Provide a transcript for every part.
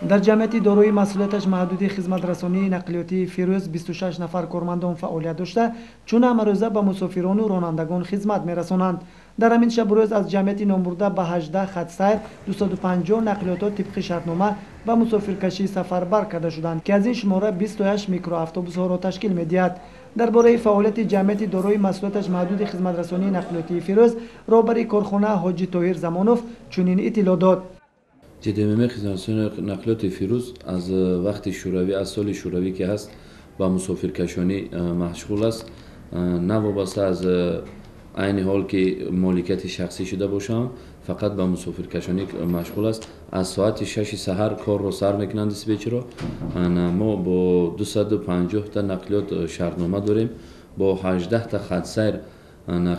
در جمعیت داروی مسئولیتش محدود خدمترسانی نقلیاتی فیروز 26 نفر کارمندان فعالیت داشته چون همه روزه به مسافران و رانندگان خدمت میرسانند. در همین شب روز از جمعیت نامبرده به 18 خط سیر 250 نقلیات طبق شرطنامه و مسافرکشی سفربر کرده شدند که از این شماره 28 میکرواتوبوس ها را تشکیل می‌دهد. درباره فعالیت جمعیت داروی مسئولیتش محدود خدمترسانی نقلیاتی فیروز رهبر کارخانه حاجی طاهر زمانوف چنین اطلاع داد. جدمه خدمترسانی نقلیات فیروز از وقت شوروی از سال شوروی که هست با مسافرکشانی مشغول است، نه وابسته از عین حال که مالکیت شخصی شده باشم، فقط با مسافرکشانی مشغول است. از ساعت 6 سحر کار را سر میکنند دیسپچر. ما با 250 تا نقلیات شرطنامه داریم، با 18 تا خط سیر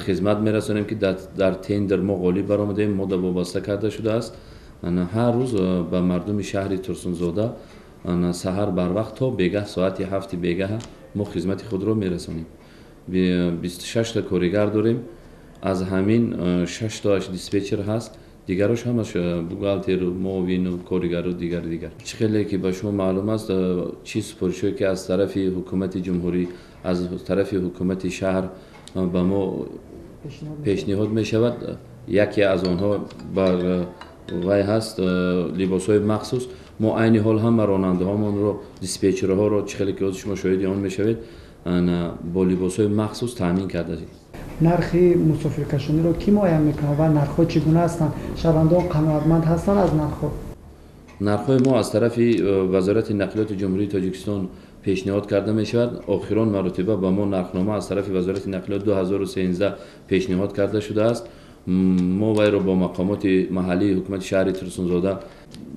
خدمت میرسانیم که در تندر ما غالب برآمدیم، ما وابسته کرده شده است. هر روز به مردم شهر ترسونزاده سحر بر وقت تا بیگه ساعت 7 بیگه ما خدمت خود را میرسانیم. 26 تا کارگر داریم، از همین 6 تاش دیسپچر هست، دیگرش همش بوغالتر معاون و کارگر و دیگر. خیلی که به شما معلوم است چی سفارشی که از طرف حکومت جمهوری از طرف حکومت شهر به ما پیشنهاد می شود، یکی از آنها بر وای هست لباس‌های مخصوص. ما عین حال هم راننده هامان رو دیسپچرها رو خیلی که شما شاهد آن میشوید با لباس‌های مخصوص تامین کرده ایم. نرخ مسافرکشانی رو کی معین میکنه و نرخ‌ها چگونه هستند؟ شهروندان قناعتمند هستند از نرخ‌ها؟ نرخ‌های ما از طرف وزارت نقلیات جمهوری تاجیکستان پیشنهاد کرده می شود. آخرین مرتبه به ما نرخنامه از طرف وزارت نقلیات 2013 پیشنهاد کرده شده است. ما وی را با مقامات محلی حکومت شهر ترسونزاده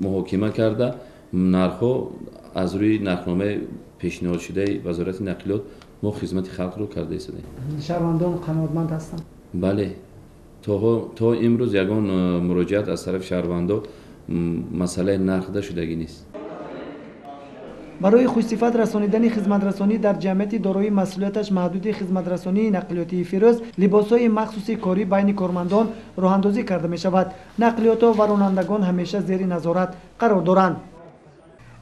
محاکمه کرده، نرخ‌ها از روی نرخنامه پیشنهاد شده وزارت نقلیات ما خدمت خلق رو کرده ایستادیم. شهروندان قناعتمند هستند؟ بله، تا امروز یگان مراجعت از طرف شهروندان مسئله نرخ شدگی نیست. برای خوش‌صفت رسانیدن خدمترسانی در جمعیت دارای مسئولیتش محدود خدمترسانی نقلیاتی فیروز لباس‌های مخصوصی کاری بین کارمندان راه‌اندازی کرده می‌شود. نقلیات و رانندگان همیشه زیر نظارت قرار دارند.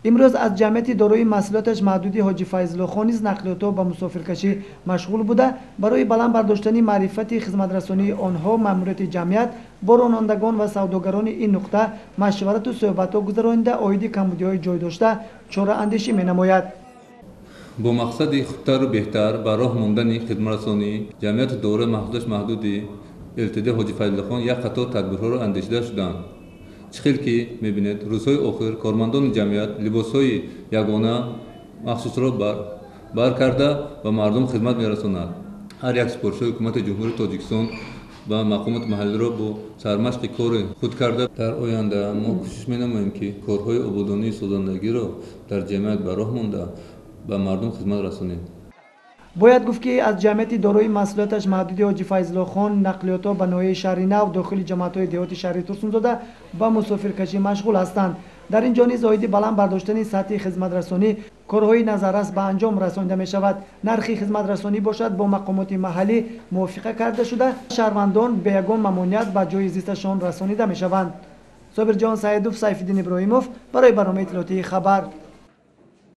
امروز از جمعیت دارای مسئولیتش محدود حاجی فیض‌الله خان نیز نقلیات به مسافرکشی مشغول بوده. برای بلند برداشتن معرفت خدمترسانی آنها مأموریت جمعیت با رانندگان و سوداگران این نقطه مشورت و صحبت‌ها گذرانیده عاید کمبودی‌های جای داشته چاره اندیشی می‌نماید. با مقصد خوبتر و بهتر بر راه ماندن خدمترسانی جمعیت دوره محدودی ارتدای حاجی فیض‌الله خان یک قطار تدبیرها را اندیشیده شدند. چخیل که می‌بینید روزهای آخر کارمندان جمعیت لباس‌های یگانه مخصوص را بر کرده و مردم خدمت می‌رسانند. هر یک سفارش حکومت جمهوری تاجیکستان و مقامات محلی را با سرمشق کار خود کرده. در آینده ما کوشش می‌نماییم که کارهای آبادانی سازندگی را در جمعیت به راه مانده به مردم خدمت رسانیم. باید گفت که از جمعیت دارای مسئولیتش محدود حاجی فیض‌الله خان نقلیات به ناحیه شهر نو داخل جماعت‌های دهاتی شهر ترسونزاده با مسافرکشی مشغول هستند. در اینجا نیز عاید بلند برداشتن سطح خدمترسانی کارهای نظررس به انجام رسانیده می شود. نرخ خدمترسانی باشد با مقامات محلی موافقه کرده شده شهروندان به یگان ممانعت به جای زیستشان رسانیده می شوند. صابر جان سیدوف، سیفالدین ابراهیموف برای برنامه اطلاعاتی خبر.